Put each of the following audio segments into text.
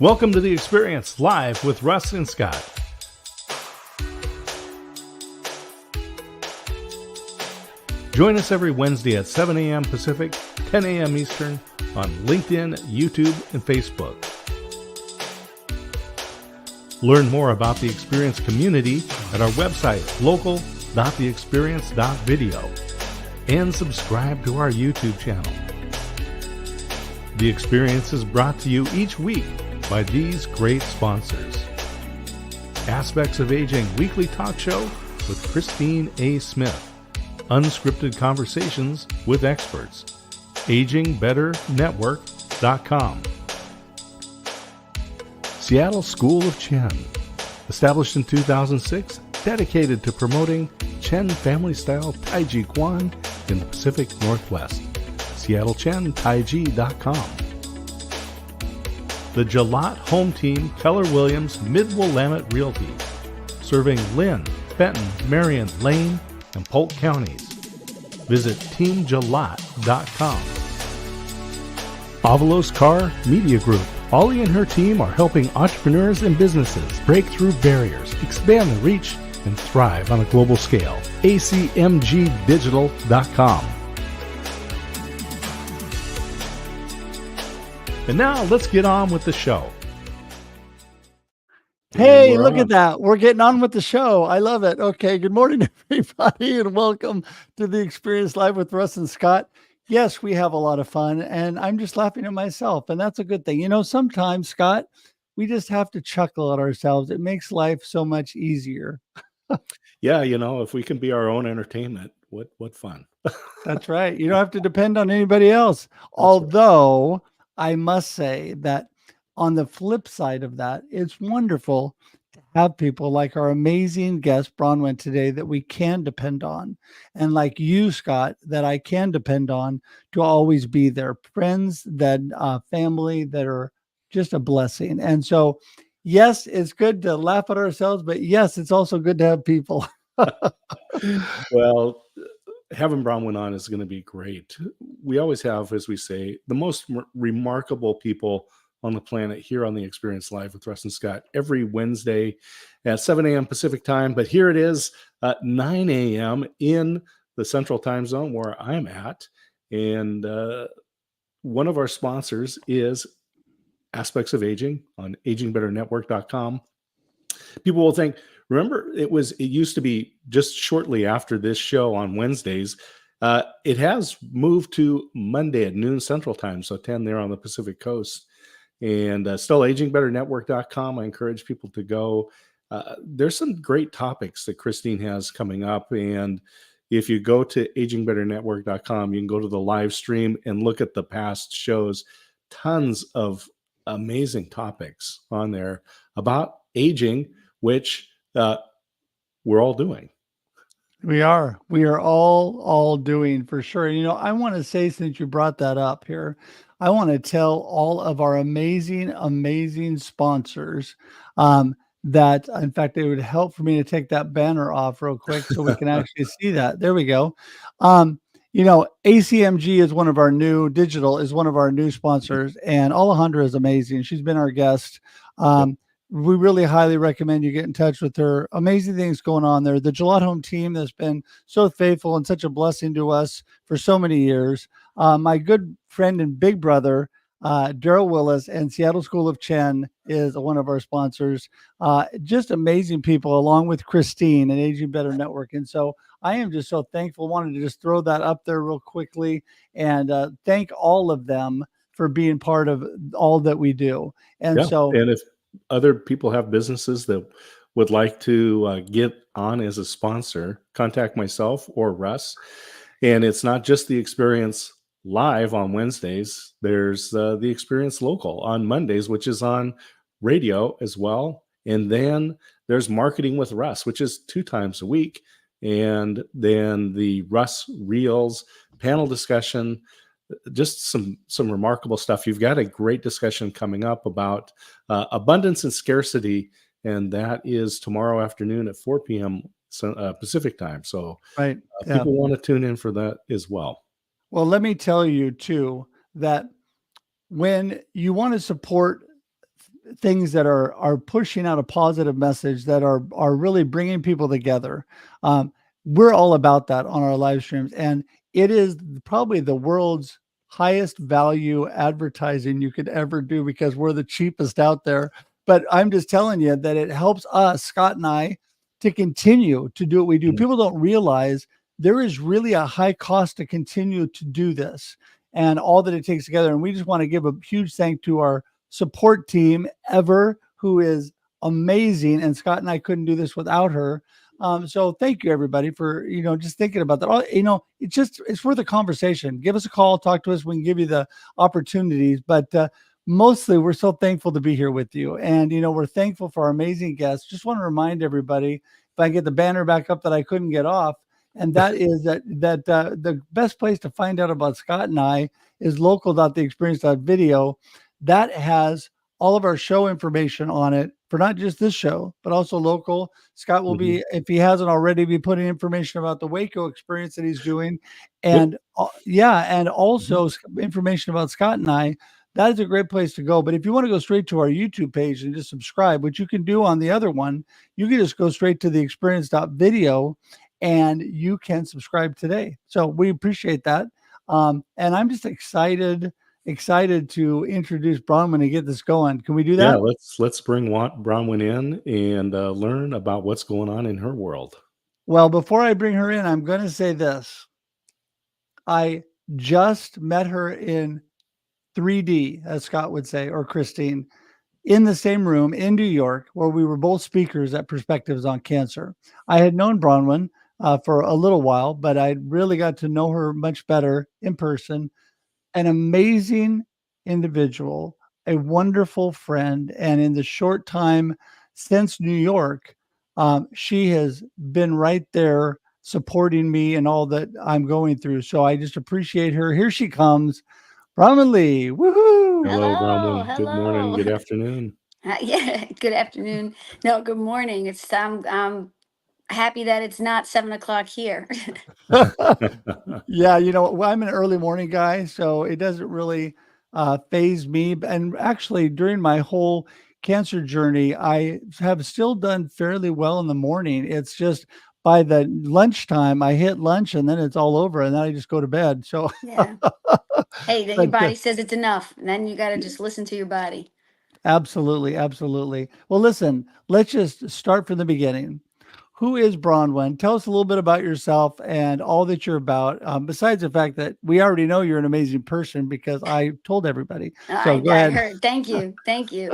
Welcome to The Experience Live with Russ and Scott. Join us every Wednesday at 7 a.m. Pacific, 10 a.m. Eastern on LinkedIn, YouTube, and Facebook. Learn more about the Experience community at our website, local.theexperience.video, and subscribe to our YouTube channel. The Experience is brought to you each week by these great sponsors. Aspects of Aging weekly talk show with Christine A. Smith. Unscripted conversations with experts. AgingBetterNetwork.com. Seattle School of Chen. Established in 2006, dedicated to promoting Chen family-style Taiji Quan in the Pacific Northwest. SeattleChenTaiji.com. The Jalot Home Team, Keller Williams, Mid-Willamette Realty. Serving Lynn, Fenton, Marion, Lane, and Polk counties. Visit TeamJalot.com. Avalos Car Media Group. Ollie and her team are helping entrepreneurs and businesses break through barriers, expand their reach, and thrive on a global scale. ACMGdigital.com. And now let's get on with the show. Hey, look at that. We're getting on with the show. I love it. Okay. Good morning, everybody, and welcome to The Experience Live with Russ and Scott. Yes, we have a lot of fun, and I'm just laughing at myself, and that's a good thing. You know, sometimes, Scott, we just have to chuckle at ourselves. It makes life so much easier. Yeah, you know, if we can be our own entertainment, what fun. That's right. You don't have to depend on anybody else. Although I must say that on the flip side of that, it's wonderful to have people like our amazing guest, Branwyn, today that we can depend on. And like you, Scott, that I can depend on to always be there. Friends, that family that are just a blessing. And so, yes, it's good to laugh at ourselves, but yes, it's also good to have people. Well, having Branwyn on is going to be great. We always have, as we say, the most remarkable people on the planet here on The Experience Live with Russ and Scott every Wednesday at 7 a.m. Pacific time. But here it is at 9 a.m. in the Central Time Zone where I'm at. And one of our sponsors is Aspects of Aging on AgingBetterNetwork.com. People will think, remember, it used to be just shortly after this show on Wednesdays. It has moved to Monday at noon Central Time, so 10 there on the Pacific Coast. And still AgingBetterNetwork.com. I encourage people to go. There's some great topics that Christine has coming up. And if you go to AgingBetterNetwork.com, you can go to the live stream and look at the past shows. Tons of amazing topics on there about aging, which we're all doing. We are all doing for sure. You know, I want to say, since you brought that up here, I want to tell all of our amazing sponsors that, in fact, it would help for me to take that banner off real quick so we can actually see that. There we go. You know, ACMG is one of our new sponsors, and Alejandra is amazing. She's been our guest. We really highly recommend you get in touch with her. Amazing things going on there. The Jalot Home team that's been so faithful and such a blessing to us for so many years. My good friend and big brother, Daryl Willis, and Seattle School of Chen is one of our sponsors. Just amazing people, along with Christine and Aging Better Network. And so I am just so thankful. Wanted to just throw that up there real quickly and thank all of them for being part of all that we do. And and if other people have businesses that would like to get on as a sponsor, contact myself or Russ. And it's not just The Experience Live on Wednesdays. There's the Experience Local on Mondays, which is on radio as well. And then there's Marketing with Russ, which is 2 times a week. And then the Russ Reels panel discussion, just some remarkable stuff. You've got a great discussion coming up about abundance and scarcity, and that is tomorrow afternoon at 4 p.m. Pacific time. So people want to tune in for that as well. Well, let me tell you too, that when you want to support things that are pushing out a positive message, that are really bringing people together. Um, we're all about that on our live streams, and it is probably the world's highest value advertising you could ever do, because we're the cheapest out there. But I'm just telling you that it helps us, Scott and I, to continue to do what we do. Mhm. People don't realize there is really a high cost to continue to do this and all that it takes together. And we just want to give a huge thank to our support team, Ever, who is amazing. And Scott and I couldn't do this without her. So thank you everybody for, just thinking about that. It's worth a conversation. Give us a call, talk to us. We can give you the opportunities, but mostly we're so thankful to be here with you. And, we're thankful for our amazing guests. Just want to remind everybody, if I get the banner back up that I couldn't get off, and that is that the best place to find out about Scott and I is local.theexperience.video. That has all of our show information on it for not just this show, but also local. Scott will Mhm. be, if he hasn't already, be putting information about the Waco experience that he's doing. Yep. And and Mhm. also information about Scott and I. That is a great place to go. But if you want to go straight to our YouTube page and just subscribe, which you can do on the other one, you can just go straight to the experience.video and you can subscribe today. So we appreciate that. And I'm just excited to introduce Bronwyn and get this going. Can we do Yeah, that? let's bring Bronwyn in and learn about what's going on in her world. Well, before I bring her in, I'm going to say this. I just met her in 3D, as Scott would say, or Christine, in the same room in New York, where we were both speakers at Perspectives on Cancer. I had known Bronwyn for a little while, but I really got to know her much better in person. An amazing individual, a wonderful friend. And in the short time since New York, she has been right there supporting me and all that I'm going through. So I just appreciate her. Here she comes, Branwyn Lee. Woohoo! Hello, Hello, Bronwyn. Good morning. hello. Good afternoon. Yeah, good afternoon. No, good morning. I'm happy that it's not 7 o'clock here. Yeah, well, I'm an early morning guy, so it doesn't really phase me. And actually, during my whole cancer journey, I have still done fairly well in the morning. It's just by the lunchtime, I hit lunch and then it's all over, and then I just go to bed. So, Yeah. Hey, then your but body says it's enough. And then you got to just listen to your body. absolutely, absolutely. Well, listen, let's just start from the beginning. Who is Bronwyn? Tell us a little bit about yourself and all that you're about. Besides the fact that we already know you're an amazing person because I told everybody. So go I ahead. heard. Thank you. Thank you.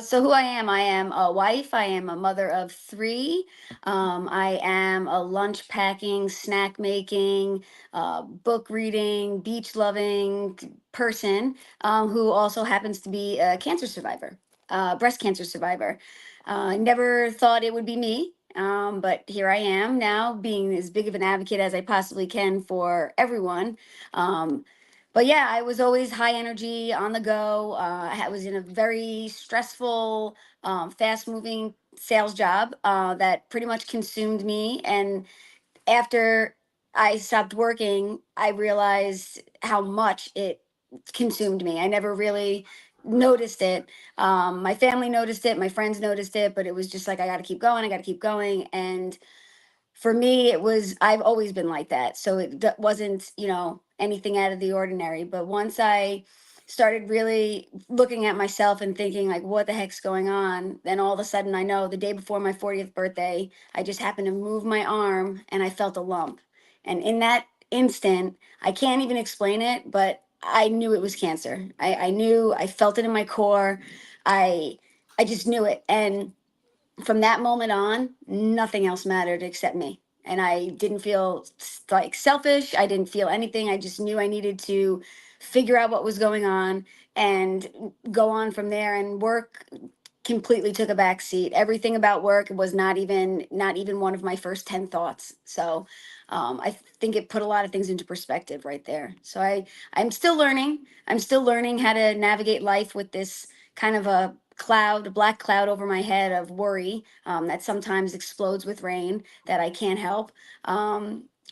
So who I am a wife. I am a mother of three. I am a lunch packing, snack making, book reading, beach loving person who also happens to be a cancer survivor, breast cancer survivor. I never thought it would be me. But here I am now, being as big of an advocate as I possibly can for everyone. Um, but yeah, I was always high energy, on the go. I was in a very stressful, fast moving sales job that pretty much consumed me. And after I stopped working, I realized how much it consumed me. I never really noticed it. My family noticed it, my friends noticed it, but it was just like, I got to keep going, I got to keep going. And for me, it was, I've always been like that. So wasn't, anything out of the ordinary. But once I started really looking at myself and thinking, like, what the heck's going on? Then all of a sudden, I know the day before my 40th birthday, I just happened to move my arm and I felt a lump. And in that instant, I can't even explain it, but I knew it was cancer. I knew, I felt it in my core. I, I just knew it. And from that moment on, nothing else mattered except me. And I didn't feel like selfish. I didn't feel anything. I just knew I needed to figure out what was going on and go on from there. And work completely took a back seat. Everything about work was not even one of my first 10 thoughts. So I think it put a lot of things into perspective right there. So I'm still learning. I'm still learning how to navigate life with this kind of a black cloud over my head of worry that sometimes explodes with rain that I can't help.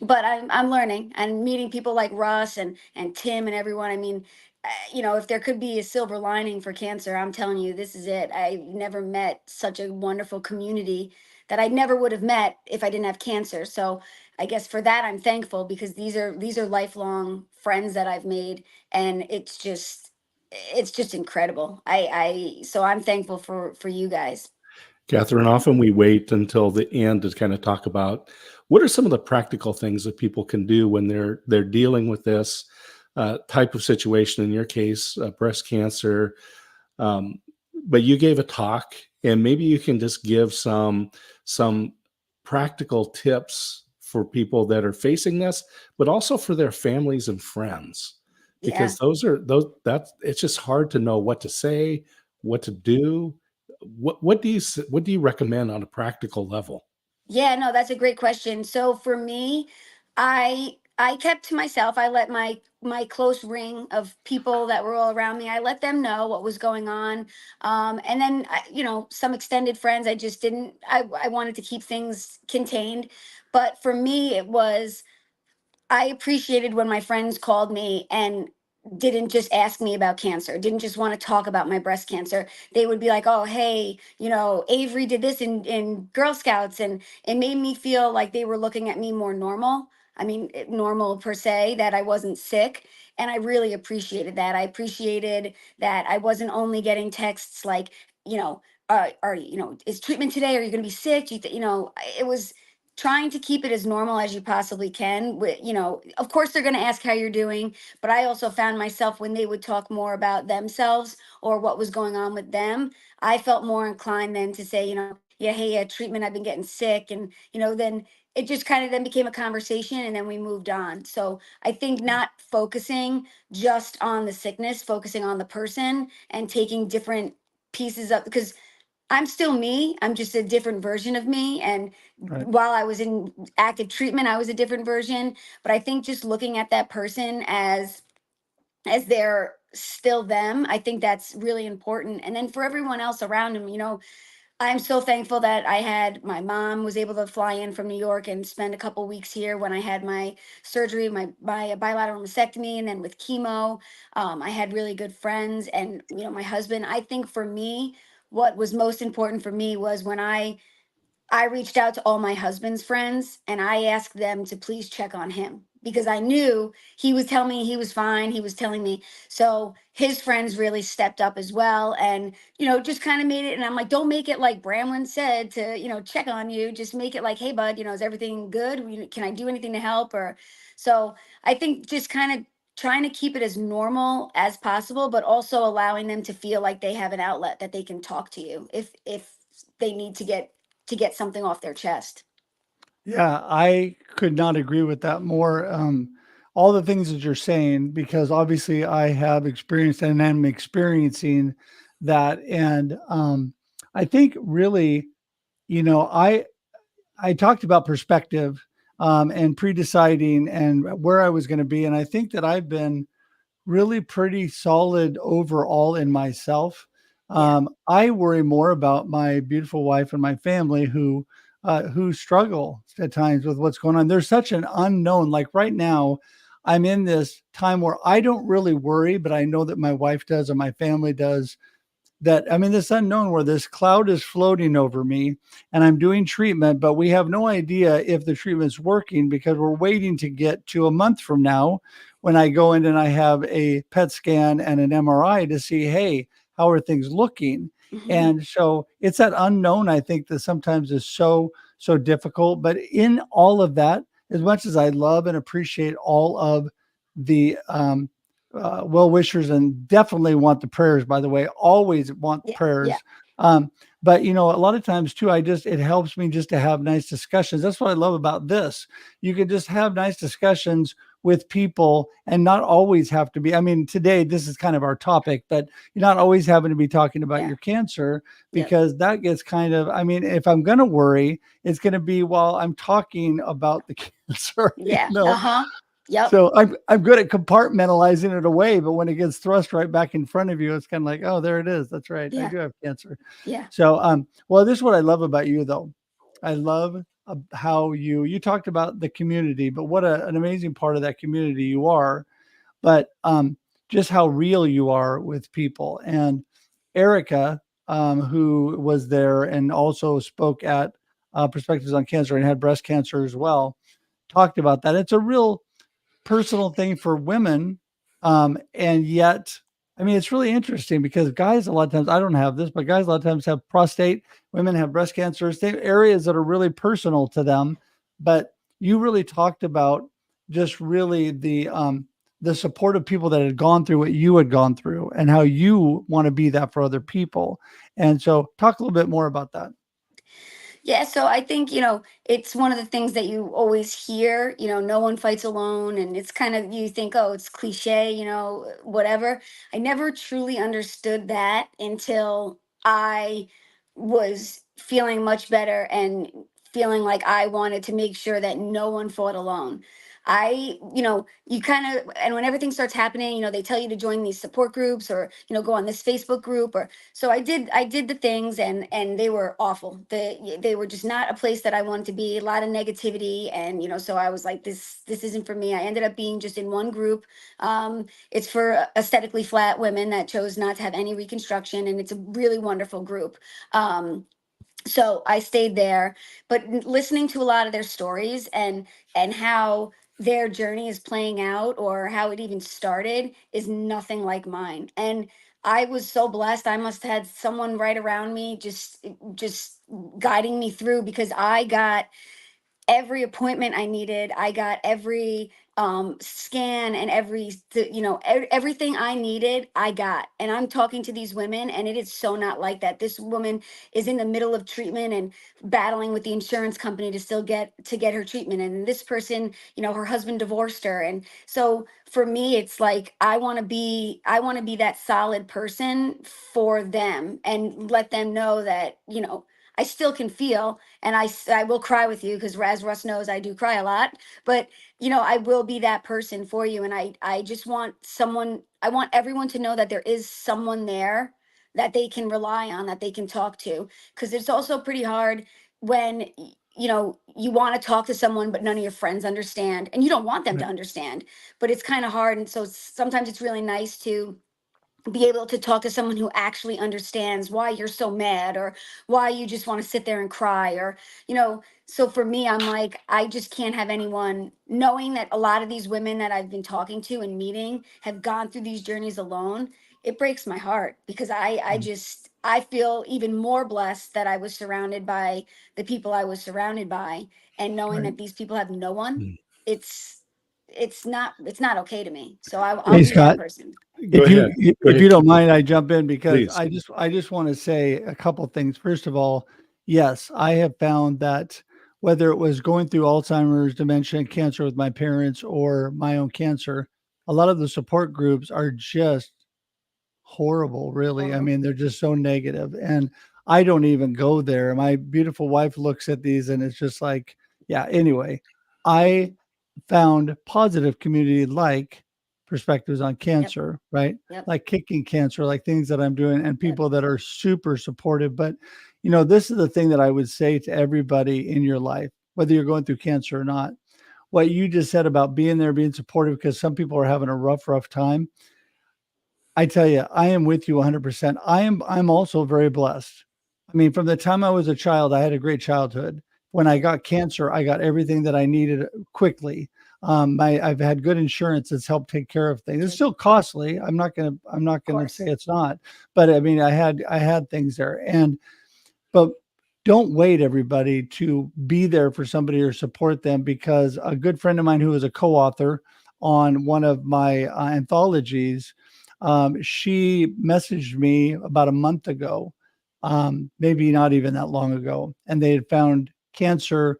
But I'm learning and meeting people like Russ and Tim and everyone. I mean, if there could be a silver lining for cancer, I'm telling you, this is it. I never met such a wonderful community that I never would have met if I didn't have cancer. So I guess for that, I'm thankful, because these are lifelong friends that I've made, and it's just incredible. So I'm thankful for you guys. Catherine, often we wait until the end to kind of talk about what are some of the practical things that people can do when they're dealing with this type of situation. In your case, breast cancer, um, but you gave a talk, and maybe you can just give some practical tips for people that are facing this, but also for their families and friends, Yeah. because those that's it's just hard to know what to say, what to do. What do you recommend on a practical level? Yeah, no, that's a great question. So for me, I kept to myself. I let my close ring of people that were all around me, I let them know what was going on. And then some extended friends, I just didn't. I wanted to keep things contained. But for me, it was, I appreciated when my friends called me and didn't just ask me about cancer, didn't just want to talk about my breast cancer. They would be like, "Oh, hey, Avery did this in Girl Scouts," and it made me feel like they were looking at me more normal. I mean, normal per se, that I wasn't sick. And I really appreciated that. I appreciated that I wasn't only getting texts like, is treatment today? Are you going to be sick? It was trying to keep it as normal as you possibly can. Of course they're going to ask how you're doing, but I also found myself, when they would talk more about themselves or what was going on with them, I felt more inclined then to say, yeah, hey, treatment, I've been getting sick. And then it just kind of then became a conversation, and then we moved on. So I think not focusing just on the sickness, focusing on the person and taking different pieces up, because I'm still me. I'm just a different version of me. And Right. while I was in active treatment, I was a different version. But I think just looking at that person as they're still them, I think that's really important. And then for everyone else around them, I'm so thankful that I had my mom was able to fly in from New York and spend a couple weeks here when I had my surgery, my bilateral mastectomy, and then with chemo. I had really good friends, and my husband. I think for me, what was most important for me was when I reached out to all my husband's friends and I asked them to please check on him, because I knew he was telling me he was fine. He was telling me. So his friends really stepped up as well, and, just kind of made it. And I'm like, don't make it like Bramlin said to, check on you. Just make it like, hey, bud, is everything good? Can I do anything to help? Or so I think just kind of trying to keep it as normal as possible, but also allowing them to feel like they have an outlet, that they can talk to you if they need to get something off their chest. Yeah, I could not agree with that more. All the things that you're saying, because obviously I have experienced and am experiencing that. And I think really, you know, I talked about perspective and pre-deciding and where I was going to be. And I think that I've been really pretty solid overall in myself. Yeah. I worry more about my beautiful wife and my family who struggle at times with what's going on. There's such an unknown. Like right now, I'm in this time where I don't really worry, but I know that my wife does and my family does. That I'm in this unknown where this cloud is floating over me and I'm doing treatment, but we have no idea if the treatment's working because we're waiting to get to a month from now when I go in and I have a PET scan and an MRI to see, hey, how are things looking? Hmm. And so it's that unknown, I think, that sometimes is so difficult. But in all of that, as much as I love and appreciate all of the well wishers and definitely want the prayers, by the way, always want Yeah. Yeah. prayers. But a lot of times too, it helps me just to have nice discussions. That's what I love about this. You can just have nice discussions with people and not always have to be, I mean, today, this is kind of our topic, but you're not always having to be talking about Yeah. your cancer, Yep. because that gets kind of, I mean, if I'm going to worry, it's going to be while I'm talking about the cancer, Yeah. Uh-huh. Yep. so I'm good at compartmentalizing it away, but when it gets thrust right back in front of you, it's kind of like, oh, there it is. That's right. I Yeah. do have cancer. Yeah. So, well, this is what I love about you, though. I love how you talked about the community, but what an amazing part of that community you are. But just how real you are with people. And Erica, who was there and also spoke at Perspectives on Cancer and had breast cancer as well, talked about that. It's a real personal thing for women. And yet, I mean, it's really interesting because guys, a lot of times, I don't have this, but guys, a lot of times have prostate, women have breast cancer, areas that are really personal to them. But you really talked about just really the support of people that had gone through what you had gone through and how you want to be that for other people. And so talk a little bit more about that. Yeah, so I think, it's one of the things that you always hear, no one fights alone. And it's kind of, you think, oh, it's cliche, whatever. I never truly understood that until I was feeling much better and feeling like I wanted to make sure that no one fought alone. You kind of, and when everything starts happening, they tell you to join these support groups or, go on this Facebook group or, so I did the things, and they were awful. They were just not a place that I wanted to be. A lot of negativity, and so I was like, this isn't for me. I ended up being just in one group. It's for aesthetically flat women that chose not to have any reconstruction, and it's a really wonderful group. So I stayed there, but listening to a lot of their stories and how their journey is playing out or how it even started is nothing like mine. And I was so blessed. I must have had someone right around me just guiding me through, because I got every appointment I needed. I got every scan and everything I needed, I got. And I'm talking to these women, and it is so not like that. This woman is in the middle of treatment and battling with the insurance company to still get her treatment. And this person, her husband divorced her. And so for me, it's like I want to be that solid person for them and let them know that, I still can feel, and I will cry with you, because as Russ knows, I do cry a lot, but I will be that person for you. And I just want I want everyone to know that there is someone there that they can rely on, that they can talk to, because it's also pretty hard when you want to talk to someone, but none of your friends understand, and you don't want them to understand, but it's kind of hard. And so sometimes it's really nice to be able to talk to someone who actually understands why you're so mad, or why you just want to sit there and cry, or so for me, I'm like, I just can't have anyone knowing that a lot of these women that I've been talking to and meeting have gone through these journeys alone. It breaks my heart, because I feel even more blessed that I was surrounded by the people I was surrounded by, and knowing Right. that these people have no one. Mm. It's not okay to me, so I'll Hey, be that Scott, person. Go ahead. Go if ahead, you don't Keith. mind, I jump in because Please. I just want to say a couple things. First of all, yes, I have found that whether it was going through Alzheimer's, dementia, and cancer with my parents, or my own cancer, a lot of the support groups are just horrible, really. I mean, they're just so negative, and I don't even go there. My beautiful wife looks at these, and it's just like, yeah. Anyway, I found positive community like Perspectives on Cancer, right? Yep. Like Kicking Cancer, like things that I'm doing, and Yep. people that are super supportive. But this is the thing that I would say to everybody in your life, whether you're going through cancer or not. What you just said about being there, being supportive, because some people are having a rough time. I tell you, I am with you 100%. I'm also very blessed. I mean, from the time I was a child, I had a great childhood. When I got cancer, I got everything that I needed quickly. I've had good insurance that's helped take care of things. It's still costly. I'm not gonna say it's not, but I mean, I had things there. But don't wait, everybody, to be there for somebody or support them, because a good friend of mine who was a co-author on one of my anthologies, she messaged me about a month ago, maybe not even that long ago, and they had found cancer,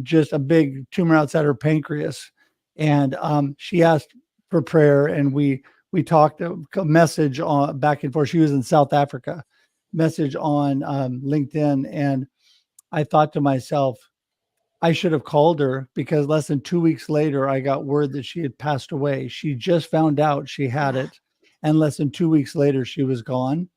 just a big tumor outside her pancreas. And she asked for prayer, and we talked a message on back and forth. She was in South Africa, message on LinkedIn, and I thought to myself, I should have called her, because less than 2 weeks later, I got word that she had passed away. She just found out she had it, and less than 2 weeks later, she was gone.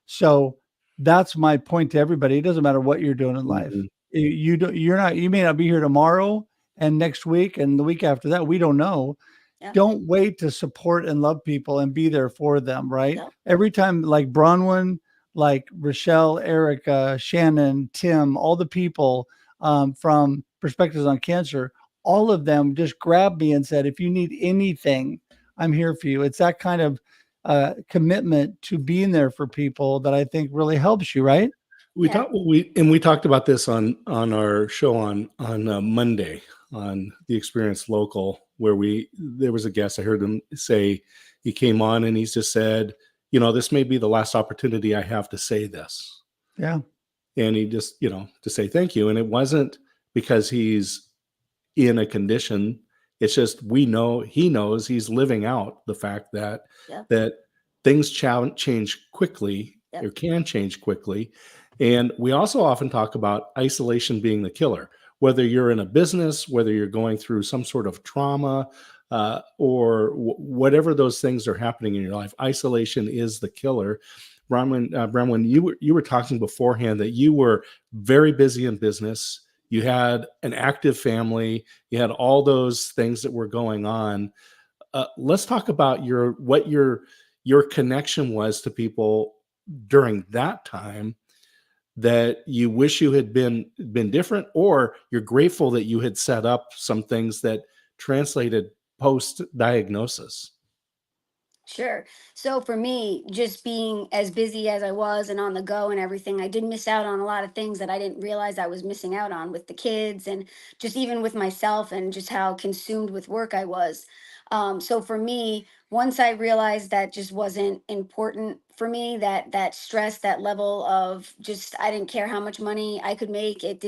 So that's my point to everybody. It doesn't matter what you're doing in life. Mhm. You may not be here tomorrow and next week and the week after that. We don't know. don't wait to support and love people and be there for them, right? Yep. Every time, like Bronwyn, like Rochelle, Erica, Shannon, Tim, all the people from Perspectives on Cancer, all of them just grabbed me and said, if you need anything, I'm here for you. It's that kind of commitment to being there for people that I think really helps you, right? We talked about this on our show on Monday on the Experience Local, where there was a guest. I heard him say, he came on and he just said, this may be the last opportunity I have to say this. Yeah. And he just, to say thank you. And it wasn't because he's in a condition. It's just, he knows he's living out the fact that things change quickly or can change quickly. And we also often talk about isolation being the killer, whether you're in a business, whether you're going through some sort of trauma, or whatever those things are happening in your life. Isolation is the killer. Branwyn, you were talking beforehand that you were very busy in business. You had an active family. You had all those things that were going on. Let's talk about what your connection was to people during that time, that you wish you had been different, or you're grateful that you had set up some things that translated post-diagnosis. Sure. So for me, just being as busy as I was and on the go and everything, I did miss out on a lot of things that I didn't realize I was missing out on with the kids, and just even with myself, and just how consumed with work I was. So for me, once I realized that just wasn't important for me, that stress, that level of just, I didn't care how much money I could make. It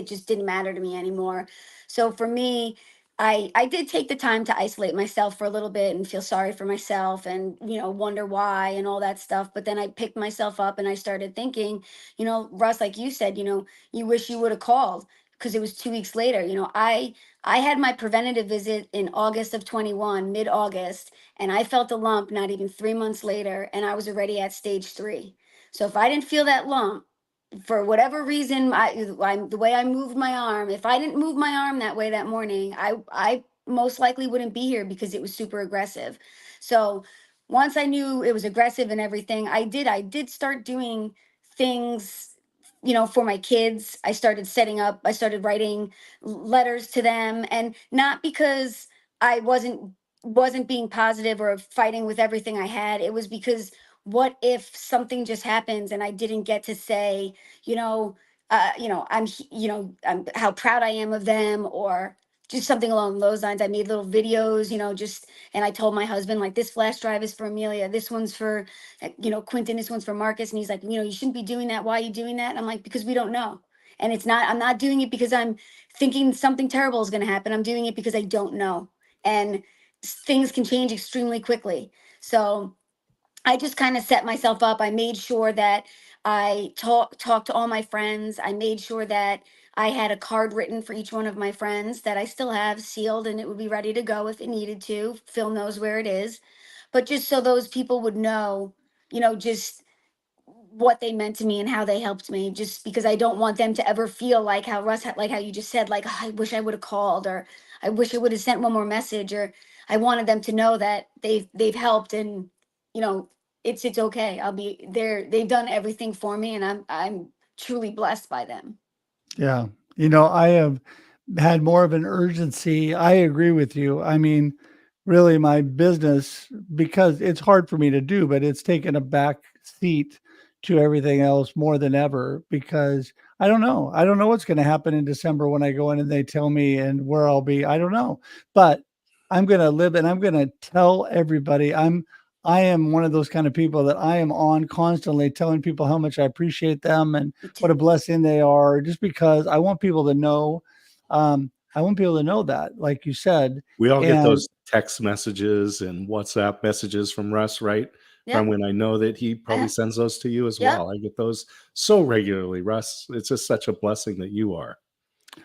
just didn't matter to me anymore. So for me, I did take the time to isolate myself for a little bit and feel sorry for myself and, wonder why and all that stuff. But then I picked myself up and I started thinking, Russ, like you said, you wish you would have called, because it was 2 weeks later. I had my preventative visit in August of 21, mid-August, and I felt a lump not even 3 months later, and I was already at stage 3. So if I didn't feel that lump, for whatever reason, the way I moved my arm, if I didn't move my arm that way that morning, I most likely wouldn't be here, because it was super aggressive. So once I knew it was aggressive and everything, I did start doing things, for my kids. I started writing letters to them, and not because I wasn't being positive or fighting with everything I had. It was because, what if something just happens and I didn't get to say, I'm how proud I am of them, or just something along those lines. I made little videos, and I told my husband, like, this flash drive is for Amelia, this one's for, Quentin, this one's for Marcus. And he's like, you shouldn't be doing that. Why are you doing that? And I'm like, because we don't know. And I'm not doing it because I'm thinking something terrible is going to happen. I'm doing it because I don't know. And things can change extremely quickly. So I just kind of set myself up. I made sure that I talked to all my friends. I made sure that I had a card written for each one of my friends that I still have sealed, and it would be ready to go if it needed to. Phil knows where it is. But just so those people would know, just what they meant to me and how they helped me, just because I don't want them to ever feel like how Russ like how you just said, like, "Oh, I wish I would have called," or "I wish I would have sent one more message," or I wanted them to know that they've helped, and you know it's okay. I'll be there. They've done everything for me, and I'm truly blessed by them. Yeah. I have had more of an urgency. I agree with you. I mean, really, my business, because it's hard for me to do, but it's taken a back seat to everything else more than ever, because I don't know. I don't know what's going to happen in December when I go in and they tell me and where I'll be. I don't know, but I'm going to live, and I'm going to tell everybody. I am one of those kind of people that I am on constantly telling people how much I appreciate them and what a blessing they are, just because I want people to know. I want people to know that, like you said. We all get those text messages and WhatsApp messages from Russ, right? Yeah. From when I know that he probably sends those to you as well. I get those so regularly, Russ. It's just such a blessing that you are.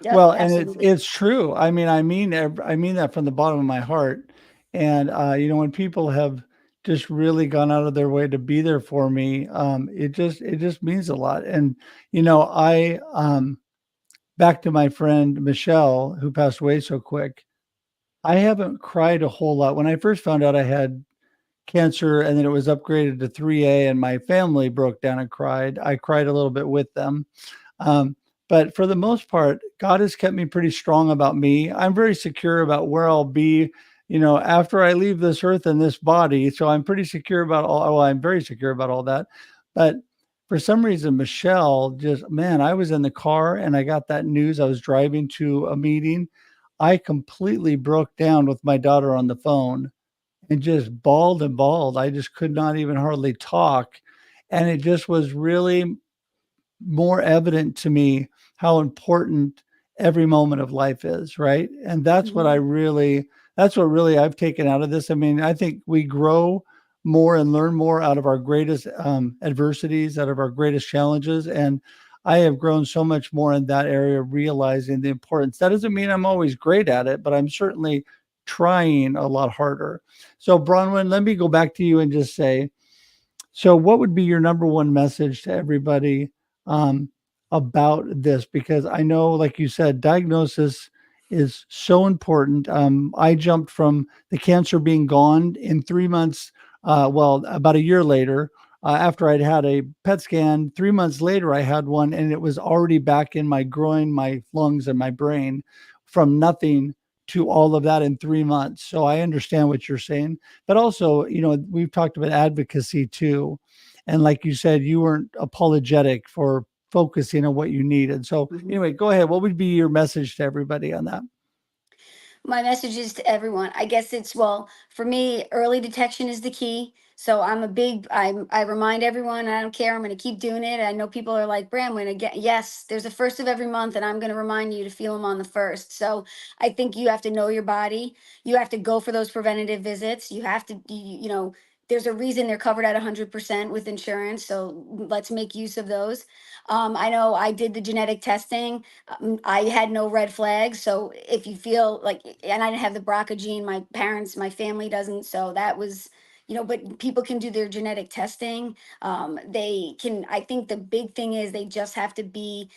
Yep, well, absolutely. and it's true. I mean that from the bottom of my heart. And when people have just really gone out of their way to be there for me, it just means a lot. And I back to my friend Michelle, who passed away so quick. I haven't cried a whole lot. When I first found out I had cancer and then it was upgraded to 3A and my family broke down and cried, I cried a little bit with them. Um, but for the most part, God has kept me pretty strong about me. I'm very secure about where I'll be, after I leave this earth and this body. So I'm pretty secure about I'm very secure about all that. But for some reason, Michelle just, man, I was in the car and I got that news. I was driving to a meeting. I completely broke down with my daughter on the phone and just bawled and bawled. I just could not even hardly talk. And it just was really more evident to me how important every moment of life is, right? And that's what Mhm. that's what really I've taken out of this. I mean, I think we grow more and learn more out of our greatest adversities, out of our greatest challenges. And I have grown so much more in that area, realizing the importance. That doesn't mean I'm always great at it, but I'm certainly trying a lot harder. So, Bronwyn, let me go back to you and just say, so, what would be your number one message to everybody um, about this? Because I know, like you said, diagnosis is so important. I jumped from the cancer being gone in 3 months, about a year later, after I'd had a PET scan. 3 months later, I had one, and it was already back in my groin, my lungs, and my brain from nothing to all of that in 3 months. So, I understand what you're saying. But also, we've talked about advocacy too. And like you said, you weren't apologetic for focusing on what you needed. So Mhm. anyway, go ahead. What would be your message to everybody on that? My message is to everyone. I guess it's, well, for me, early detection is the key. So I remind everyone, I don't care, I'm going to keep doing it. I know people are like, Branwyn, again, yes, there's a first of every month, and I'm going to remind you to feel them on the first. So I think you have to know your body. You have to go for those preventative visits. You have to, there's a reason they're covered at 100% with insurance. So let's make use of those. I know I did the genetic testing. I had no red flags. So if you feel like, and I didn't have the BRCA gene, my family doesn't. So that was, but people can do their genetic testing. I think the big thing is they just have to be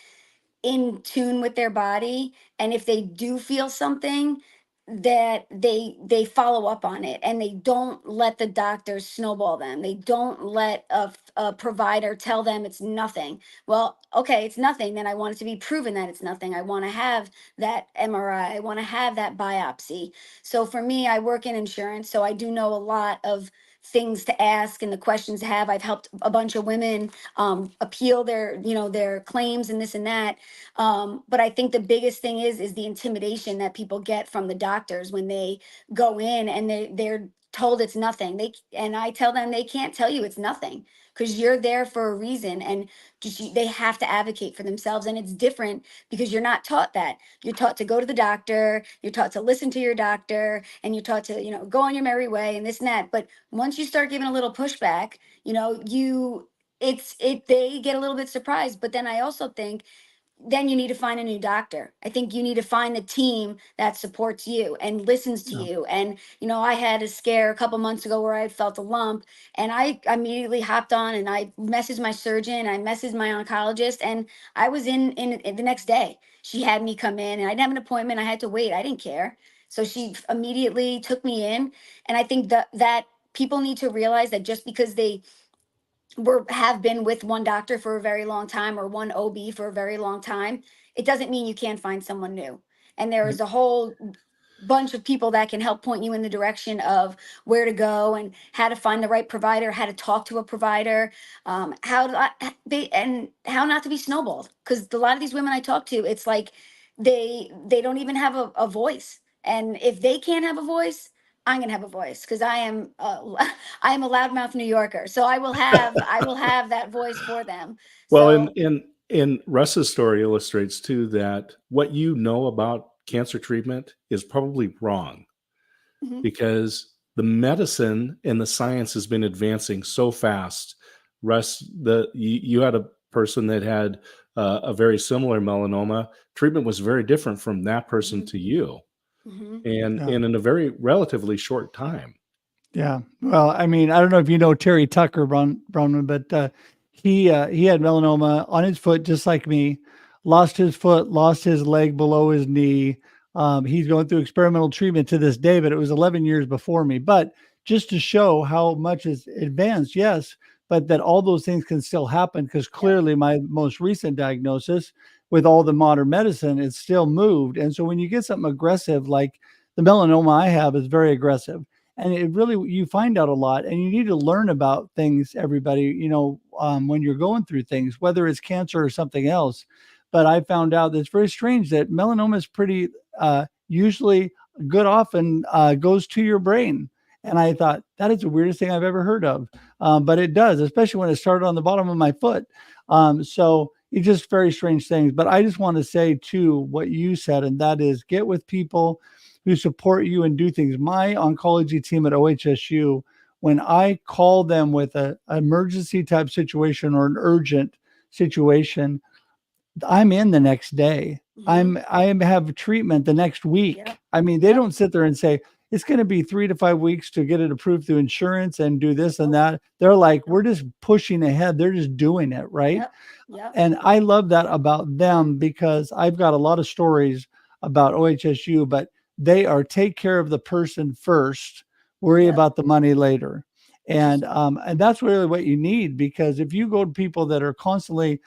in tune with their body, and if they do feel something, that they follow up on it, and they don't let the doctors snowball them. They don't let a provider tell them it's nothing. Well, okay, it's nothing, then I want it to be proven that it's nothing. I want to have that MRI, I want to have that biopsy. So for me, I work in insurance, so I do know a lot of things to ask and the questions to have. I've helped a bunch of women appeal their claims and this and that. But I think the biggest thing is the intimidation that people get from the doctors when they go in and they're told it's nothing. And I tell them they can't tell you it's nothing, because you're there for a reason, and they have to advocate for themselves. And it's different because you're not taught that. You're taught to go to the doctor, you're taught to listen to your doctor, and you're taught to, go on your merry way and this and that. But once you start giving a little pushback, they get a little bit surprised. But then I also think then you need to find a new doctor. I think you need to find the team that supports you and listens to Yeah. you. And, I had a scare a couple months ago where I felt a lump, and I immediately hopped on and I messaged my surgeon, I messaged my oncologist, and I was in the next day. She had me come in, and I didn't have an appointment. I had to wait. I didn't care. So she immediately took me in. And I think that people need to realize that just because they have been with one doctor for a very long time, or one OB for a very long time, it doesn't mean you can't find someone new. And there Right. is a whole bunch of people that can help point you in the direction of where to go and how to find the right provider, how to talk to a provider, and how not to be snowballed. Because a lot of these women I talk to, it's like they don't even have a voice. And if they can't have a voice, I'm gonna have a voice, because I am a loudmouth New Yorker, so I will have that voice for them. Well, So in Russ's story illustrates too that what you know about cancer treatment is probably wrong, mhm, because the medicine and the science has been advancing so fast. Russ, you had a person that had a very similar melanoma. Treatment was very different from that person mhm, to you, mhm. and in a very relatively short time. Yeah. Well, I mean, I don't know if you know Terry Tucker, Bronwyn, but he had melanoma on his foot, just like me. Lost his foot, lost his leg below his knee. He's going through experimental treatment to this day, but it was 11 years before me. But just to show how much is advanced, yes, but that all those things can still happen, because Yep. clearly my most recent diagnosis with all the modern medicine, it's still moved. And so when you get something aggressive, like the melanoma I have is very aggressive, and it really, you find out a lot, and you need to learn about things, everybody, when you're going through things, whether it's cancer or something else. But I found out that it's very strange that melanoma is pretty, usually good, often goes to your brain. And I thought that is the weirdest thing I've ever heard of. But it does, especially when it started on the bottom of my foot. So it's just very strange things. But I just want to say too what you said, and that is, get with people who support you and do things. My oncology team at OHSU, when I call them with an emergency type situation or an urgent situation, I'm in the next day. Mhm. I have treatment the next week. Yep. I mean, they Yep. don't sit there and say it's going to be 3 to 5 weeks to get it approved through insurance and do this and that. They're like, we're just pushing ahead. They're just doing it, right? Yep. Yep. And I love that about them, because I've got a lot of stories about OHSU, but they are take care of the person first, worry Yep. about the money later. And that's really what you need, because if you go to people that are constantly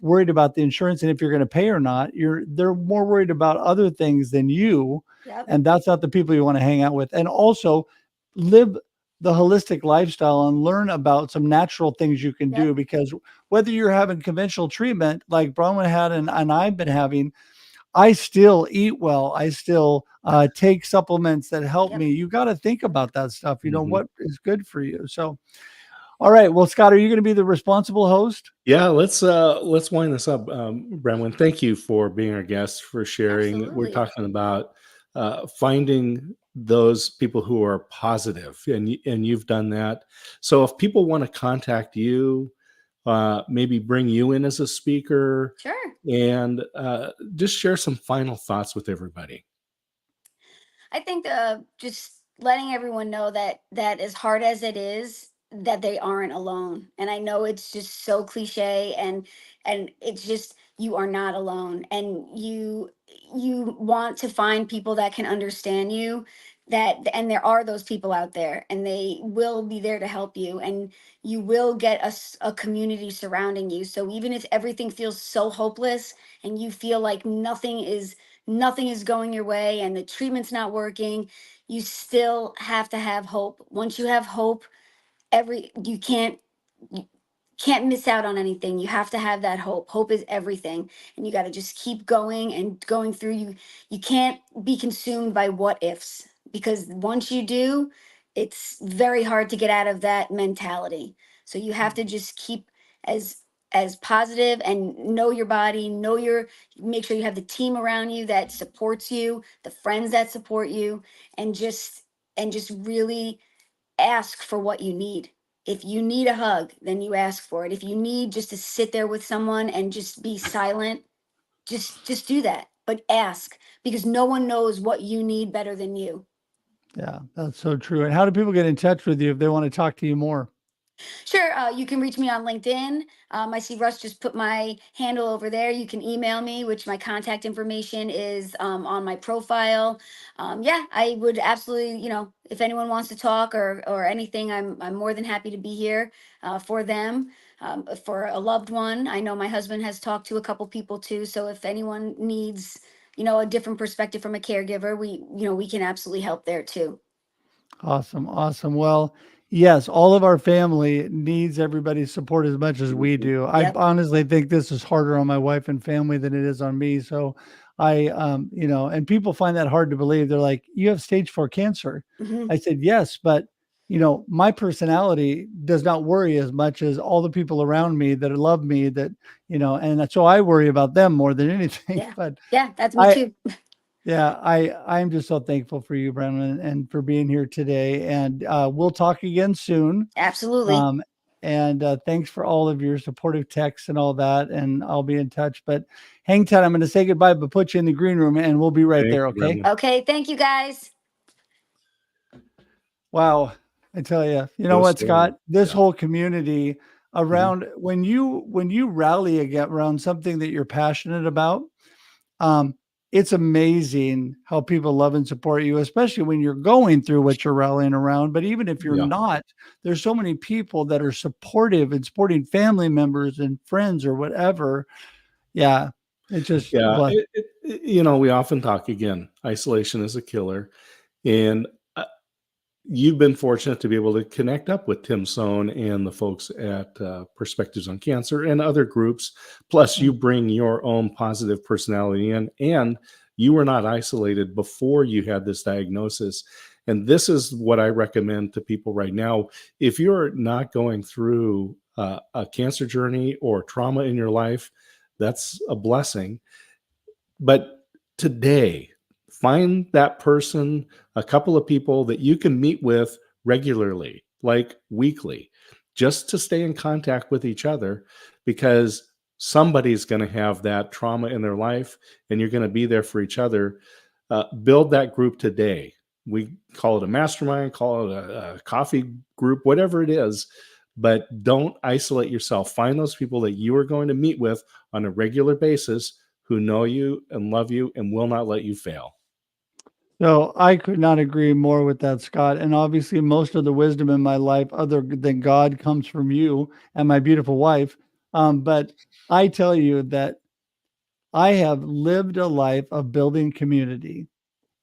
worried about the insurance and if you're going to pay or not, they're more worried about other things than you. Yep. And that's not the people you want to hang out with. And also live the holistic lifestyle and learn about some natural things you can do, Yep. because whether you're having conventional treatment like Branwyn had and I've been having, I still eat well. I still take supplements that help Yep. me. You got to think about that stuff, Mhm. what is good for you. So, all right. Well, Scott, are you going to be the responsible host? Yeah, let's wind this up. Branwyn, thank you for being our guest, for sharing. We're Absolutely. talking about finding those people who are positive, and you've done that. So if people want to contact you, maybe bring you in as a speaker, Sure. and just share some final thoughts with everybody. I think just letting everyone know that as hard as it is, that they aren't alone. And I know it's just so cliche, and it's just, you are not alone, and you want to find people that can understand you, and there are those people out there, and they will be there to help you, and you will get a community surrounding you. So even if everything feels so hopeless and you feel like nothing is going your way and the treatment's not working, you still have to have hope. Once you have hope, every you can't miss out on anything. You have to have that hope. Hope is everything, and you got to just keep going and going through. You can't be consumed by what ifs, because once you do, it's very hard to get out of that mentality. So you have to just keep as as positive, and know your body, make sure you have the team around you that supports you, the friends that support you, and just really ask for what you need. If you need a hug, then you ask for it. If you need just to sit there with someone and just be silent, just do that. But ask, because no one knows what you need better than you. Yeah, that's so true. And how do people get in touch with you if they want to talk to you more? Sure, you can reach me on LinkedIn. I see Russ just put my handle over there. You can email me, which my contact information is on my profile. Yeah, I would absolutely, if anyone wants to talk or anything, I'm more than happy to be here for them, for a loved one. I know my husband has talked to a couple people too, so if anyone needs, a different perspective from a caregiver, we can absolutely help there too. Awesome. Awesome. Well, yes, all of our family needs everybody's support as much as we Mhm. do. I Yep. honestly think this is harder on my wife and family than it is on me. So and people find that hard to believe. They're like, you have stage 4 cancer. Hmm. I said, yes, but my personality does not worry as much as all the people around me that love me, and so I worry about them more than anything. Yeah. But Yeah, that's me I, too. yeah, I'm just so thankful for you, Brennan, and for being here today. And we'll talk again soon. Absolutely. Um, and thanks for all of your supportive texts and all that. And I'll be in touch. But hang tight. I'm going to say goodbye, but put you in the green room, and we'll be right Thank there. you, Okay. Branwyn. Okay, thank you guys. Wow. I tell you, you know What a what, story. Scott? This Yeah. whole community Mhm. around, when you rally again around something that you're passionate about, um, it's amazing how people love and support you, especially when you're going through what you're rallying around. But even if you're Yeah. not, there's so many people that are supportive and supporting family members and friends or whatever. Yeah. It just, Yeah. We often talk again, isolation is a killer. And you've been fortunate to be able to connect up with Tim Sohn and the folks at Perspectives on Cancer and other groups. Plus, you bring your own positive personality in, and you were not isolated before you had this diagnosis. And this is what I recommend to people right now. If you're not going through a cancer journey or trauma in your life, that's a blessing. But today, find that person, a couple of people that you can meet with regularly, like weekly, just to stay in contact with each other, because somebody's going to have that trauma in their life and you're going to be there for each other. Build that group today. We call it a mastermind, call it a coffee group, whatever it is, but don't isolate yourself. Find those people that you are going to meet with on a regular basis who know you and love you and will not let you fail. So I could not agree more with that, Scott. And obviously, most of the wisdom in my life, other than God, comes from you and my beautiful wife. But I tell you that I have lived a life of building community.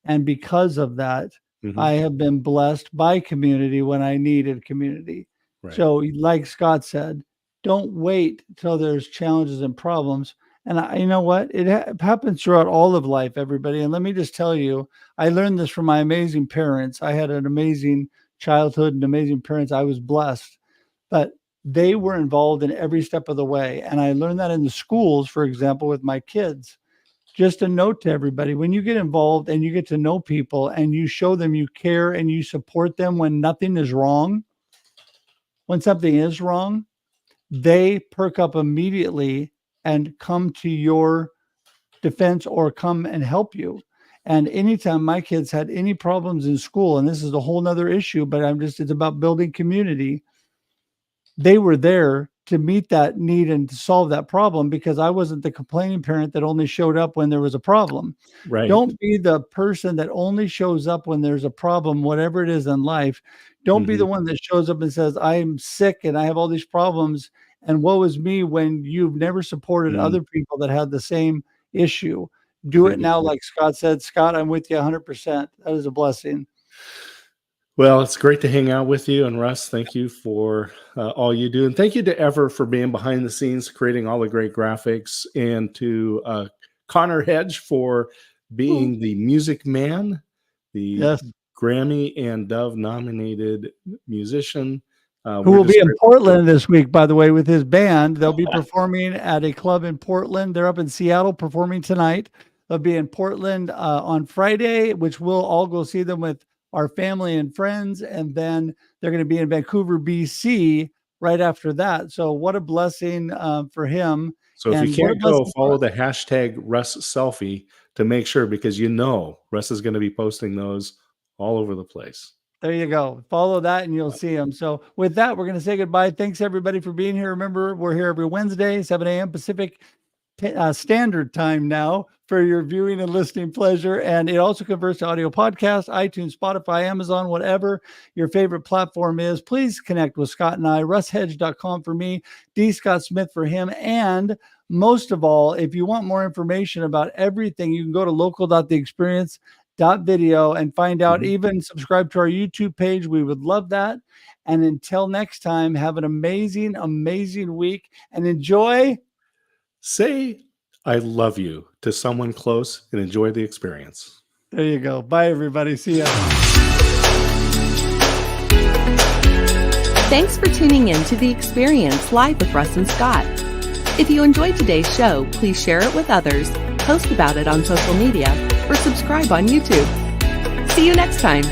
And because of that, I have been blessed by community when I needed community. Right. So like Scott said, don't wait till there's challenges and problems. And you know what? It happens throughout all of life, everybody. And let me just tell you, I learned this from my amazing parents. I had an amazing childhood and amazing parents. I was blessed, but they were involved in every step of the way. And I learned that in the schools, for example, with my kids. Just a note to everybody, when you get involved and you get to know people and you show them you care and you support them when nothing is wrong, when something is wrong, they perk up immediately and come to your defense or come and help you. And anytime my kids had any problems in school, and this is a whole nother issue, but it's about building community. They were there to meet that need and to solve that problem, because I wasn't the complaining parent that only showed up when there was a problem. Right. Don't be the person that only shows up when there's a problem, whatever it is in life. Don't be the one that shows up and says, I'm sick and I have all these problems and woe is me, when you've never supported other people that had the same issue. Do it now, like Scott said. Scott, I'm with you 100%. That is a blessing. Well, it's great to hang out with you. And Russ, thank you for all you do. And thank you to Ever for being behind the scenes, creating all the great graphics, and to Connor Hedge for being the music man, the Grammy and Dove nominated musician. Who will be in Portland this week, by the way, with his band. They'll be performing at a club in Portland. They're up in Seattle performing tonight. They'll be in Portland on Friday, which we'll all go see them with our family and friends. And then they're going to be in Vancouver, BC right after that. So what a blessing for him. So if you can't go, follow the hashtag Russ Selfie to make sure, because Russ is going to be posting those all over the place. There you go. Follow that and you'll see them. So with that, we're going to say goodbye. Thanks everybody for being here. Remember, we're here every Wednesday, 7 a.m. Pacific Standard Time now for your viewing and listening pleasure. And it also converts to audio podcast, iTunes, Spotify, Amazon, whatever your favorite platform is. Please connect with Scott and I, russhedge.com for me, D. Scott Smith for him. And most of all, if you want more information about everything, you can go to local.theexperience.video and find out, even subscribe to our YouTube page. We would love that. And until next time, have an amazing, amazing week and enjoy. Say, I love you to someone close and enjoy the experience. There you go. Bye, everybody. See ya. Thanks for tuning in to The Experience live with Russ and Scott. If you enjoyed today's show, please share it with others, post about it on social media, or subscribe on YouTube. See you next time.